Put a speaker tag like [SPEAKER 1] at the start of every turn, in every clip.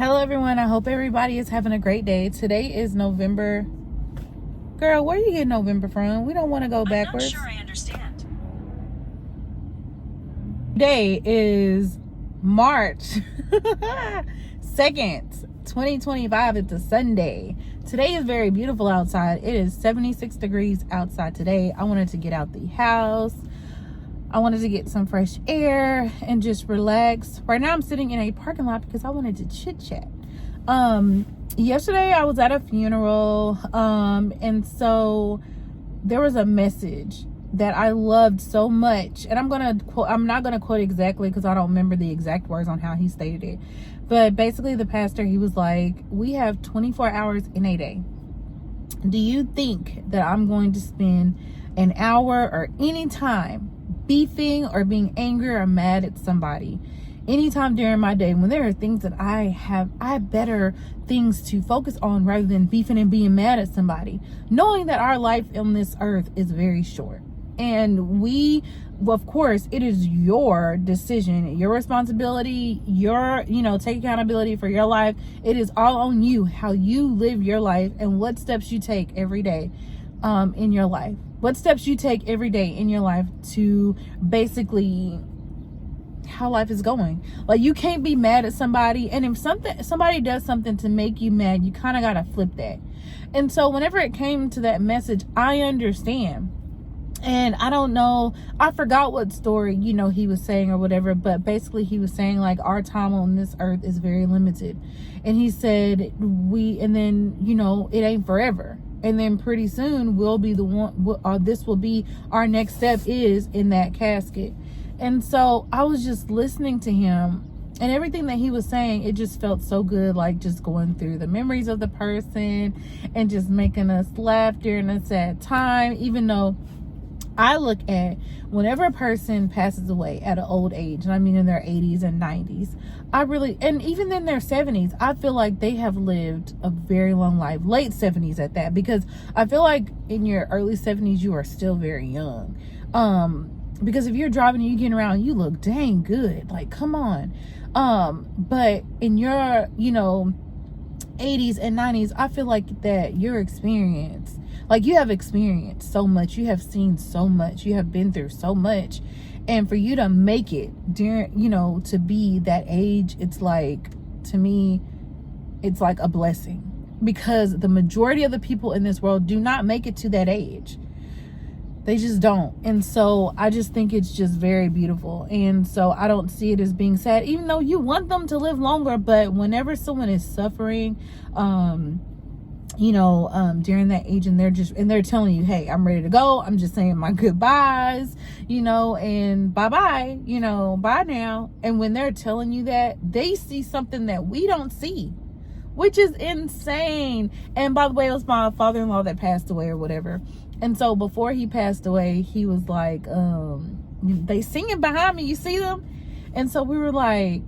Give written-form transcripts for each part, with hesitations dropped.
[SPEAKER 1] Hello everyone, I hope everybody is having a great day. Today is November. Girl, where you get November from? We don't want to go backwards.
[SPEAKER 2] I'm not sure I understand.
[SPEAKER 1] Today is March 2nd, 2025. It's a Sunday. Today is very beautiful outside. It is 76 degrees outside today. I wanted to get out the house. I wanted to get some fresh air and just relax. Right now I'm sitting in a parking lot because I wanted to chit chat. Yesterday I was at a funeral, and so there was a message that I loved so much, and I'm not gonna quote exactly because I don't remember the exact words on how he stated it, but basically the pastor, he was like, we have 24 hours in a day. Do you think that I'm going to spend an hour or any time beefing or being angry or mad at somebody anytime during my day when there are things that I have better things to focus on rather than beefing and being mad at somebody, knowing that our life on this earth is very short? And of course, it is your decision, your responsibility, take accountability for your life. It is all on you, how you live your life and what steps you take every day in your life. What steps you take every day in your life to basically how life is going. Like, you can't be mad at somebody, and if somebody does something to make you mad, you kind of got to flip that. And so whenever it came to that message, I understand. And I don't know, I forgot what story, he was saying or whatever, but basically he was saying like our time on this earth is very limited. And he said it ain't forever. And then pretty soon we'll be the one, this will be our next step is in that casket. And so I was just listening to him, and everything that he was saying, it just felt so good, like just going through the memories of the person and just making us laugh during a sad time. Even though I look at whenever a person passes away at an old age, and I mean in their 80s and 90s, and even in their 70s, I feel like they have lived a very long life, late 70s at that, because I feel like in your early 70s, you are still very young. Because if you're driving and you're getting around, you look dang good. Like, come on. But in your, 80s and 90s, I feel like that your experience, like you have experienced so much, you have seen so much, you have been through so much. And for you to make it during, to be that age, it's like, to me, it's like a blessing, because the majority of the people in this world do not make it to that age. They just don't. And so I just think it's just very beautiful. And so I don't see it as being sad, even though you want them to live longer. But whenever someone is suffering, during that age, and they're telling you, hey, I'm ready to go, I'm just saying my goodbyes, and bye-bye, bye now. And when they're telling you that, they see something that we don't see, which is insane. And by the way, it was my father-in-law that passed away or whatever. And so before he passed away, he was like, they singing behind me, you see them? And so we were like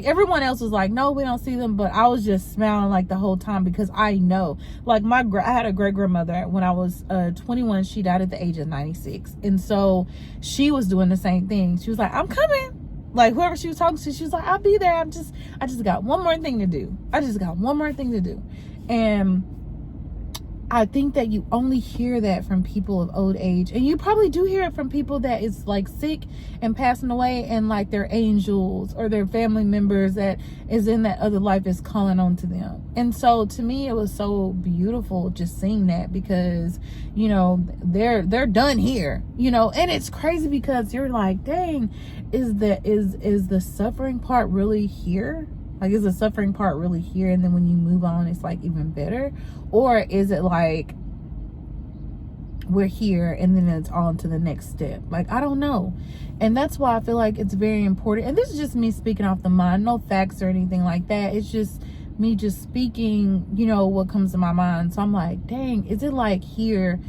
[SPEAKER 1] everyone else was like, no, we don't see them. But I was just smiling like the whole time, because I know, like I had a great grandmother when I was 21. She died at the age of 96. And so she was doing the same thing. She was like, I'm coming. Like, whoever she was talking to, she was like, I'll be there. I just got one more thing to do. And I think that you only hear that from people of old age, and you probably do hear it from people that is like sick and passing away, and like their angels or their family members that is in that other life is calling on to them. And so to me, it was so beautiful just seeing that, because they're done here, and it's crazy because you're like, dang, is the suffering part really here? Like, is the suffering part really here? And then when you move on, it's like even better? Or is it like we're here and then it's on to the next step? Like, I don't know. And that's why I feel like it's very important. And this is just me speaking off the mind, no facts or anything like that. It's just me just speaking, what comes to my mind. So I'm like, dang, is it like here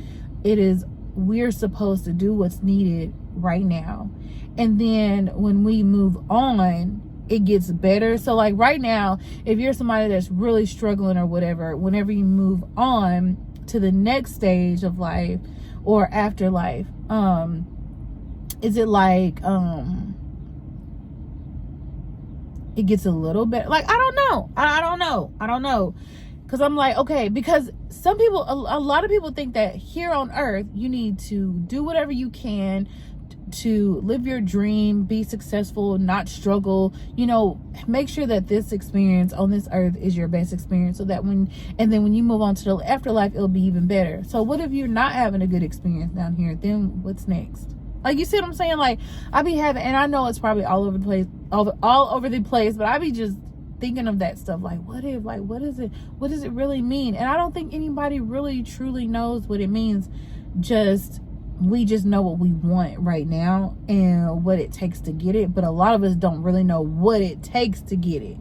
[SPEAKER 1] we're supposed to do what's needed right now, and then when we move on, it gets better. So like right now, if you're somebody that's really struggling or whatever, whenever you move on to the next stage of life or afterlife, is it like it gets a little bit like, I don't know. I don't know. Because I'm like, okay, because some people, a lot of people think that here on earth, you need to do whatever you can to live your dream, be successful, not struggle, make sure that this experience on this earth is your best experience, so that when you move on to the afterlife, it'll be even better. So what if you're not having a good experience down here? Then what's next? Like, you see what I'm saying? Like, I be having, and I know it's probably all over the place, but I be just thinking of that stuff. Like, what does it really mean? And I don't think anybody really truly knows what it means. We just know what we want right now and what it takes to get it, but a lot of us don't really know what it takes to get it.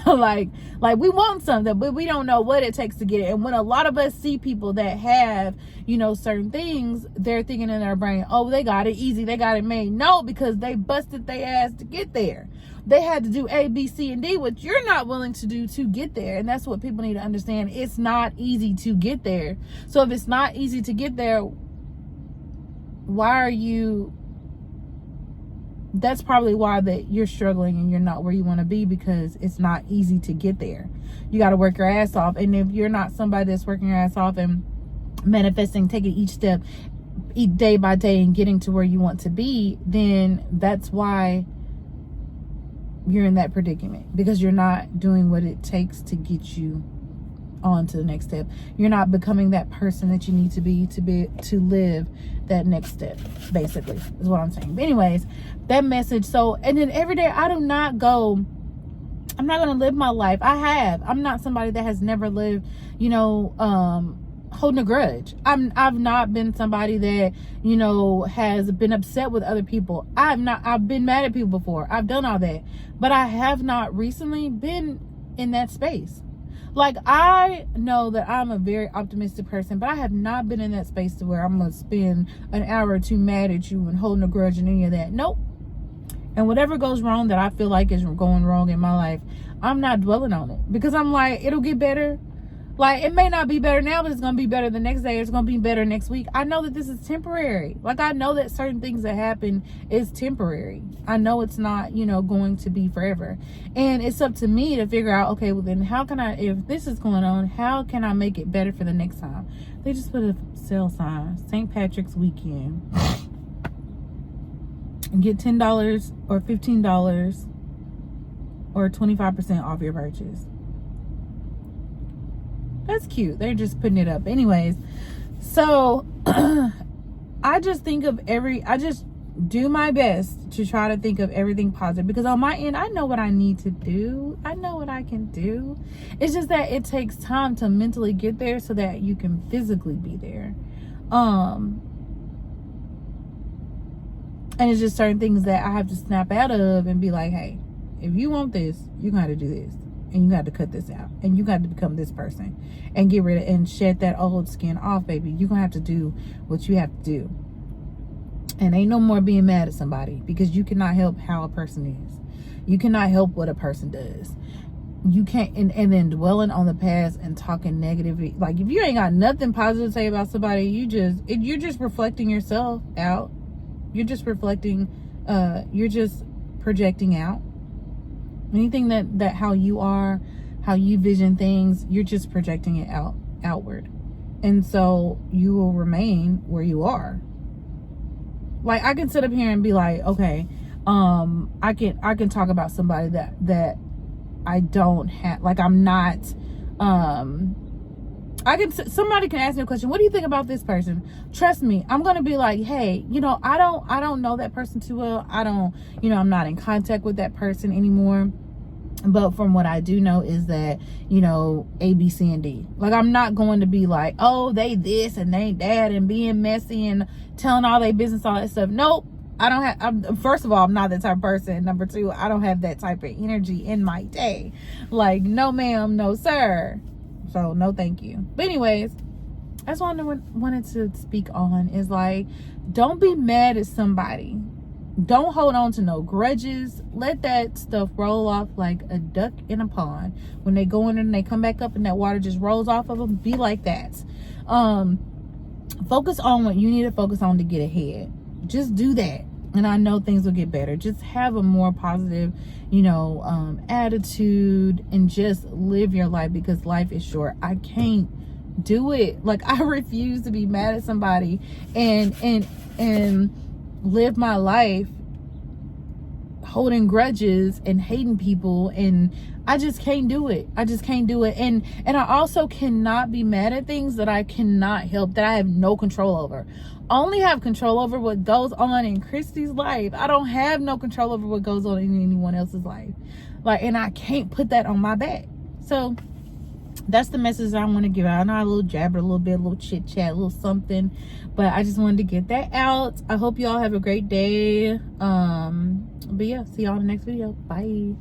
[SPEAKER 1] like we want something, but we don't know what it takes to get it. And when a lot of us see people that have, certain things, they're thinking in their brain, oh, they got it easy, they got it made. No, because they busted their ass to get there. They had to do A, B, C, and D, which you're not willing to do to get there. And that's what people need to understand. It's not easy to get there. So if it's not easy to get there, that's probably why that you're struggling and you're not where you want to be, because it's not easy to get there. You got to work your ass off. And if you're not somebody that's working your ass off and manifesting, taking each step day by day and getting to where you want to be, then that's why you're in that predicament, because you're not doing what it takes to get you on to the next step. You're not becoming that person that you need to be to live that next step, basically, is what I'm saying. But anyways, that message. So, and then every day I'm not going to live my life. I'm not somebody that has never lived, holding a grudge. I've not been somebody that, has been upset with other people. I've been mad at people before. I've done all that, but I have not recently been in that space. Like, I know that I'm a very optimistic person, but I have not been in that space to where I'm going to spend an hour or two mad at you and holding a grudge and any of that. Nope. And whatever goes wrong that I feel like is going wrong in my life, I'm not dwelling on it, because I'm like, it'll get better. Like, it may not be better now, but it's going to be better the next day. It's going to be better next week. I know that this is temporary. Like, I know that certain things that happen is temporary. I know it's not, going to be forever. And it's up to me to figure out, okay, well then how can I, if this is going on, how can I make it better for the next time? They just put a sale sign, St. Patrick's weekend. And get $10 or $15 or 25% off your purchase. That's cute. They're just putting it up. Anyways, so I just do my best to try to think of everything positive, because on my end, I know what I need to do. I know what I can do. It's just that it takes time to mentally get there so that you can physically be there. And it's just certain things that I have to snap out of and be like, hey, if you want this, you got to do this. And you got to cut this out, and you got to become this person and get rid of and shed that old skin off, baby. You're gonna have to do what you have to do, and ain't no more being mad at somebody, because you cannot help how a person is. You cannot help what a person does. You can't, and then dwelling on the past and talking negatively. Like, if you ain't got nothing positive to say about somebody, you're just reflecting yourself out. You're just reflecting. You're just projecting out. Anything that how you are, how you vision things, you're just projecting it outward. And so you will remain where you are. Like, I can sit up here and be like, okay, I can talk about somebody that I don't have, like, I'm not, somebody can ask me a question. What do you think about this person? Trust me, I'm going to be like, hey, I don't know that person too well. I don't, I'm not in contact with that person anymore. But from what I do know is that, A, B, C, and D. Like, I'm not going to be like, oh, they this and they that and being messy and telling all their business, all that stuff. Nope. First of all, I'm not that type of person. Number two, I don't have that type of energy in my day. Like, no ma'am, no sir. So no thank you. But anyways, that's what I wanted to speak on, is like, don't be mad at somebody. Don't hold on to no grudges. Let that stuff roll off like a duck in a pond. When they go in and they come back up and that water just rolls off of them, be like that. Focus on what you need to focus on to get ahead. Just do that. and I know things will get better. Just have a more positive, attitude, and just live your life, because life is short. I can't do it. Like, I refuse to be mad at somebody and live my life holding grudges and hating people, and I just can't do it. I just can't do it. And I also cannot be mad at things that I cannot help, that I have no control over. I only have control over what goes on in Christy's life. I don't have no control over what goes on in anyone else's life. Like, and I can't put that on my back. So that's the message I want to give out. I know I little jabber a little bit, a little chit chat, a little something, but I just wanted to get that out. I hope y'all have a great day. But yeah, see y'all in the next video. Bye.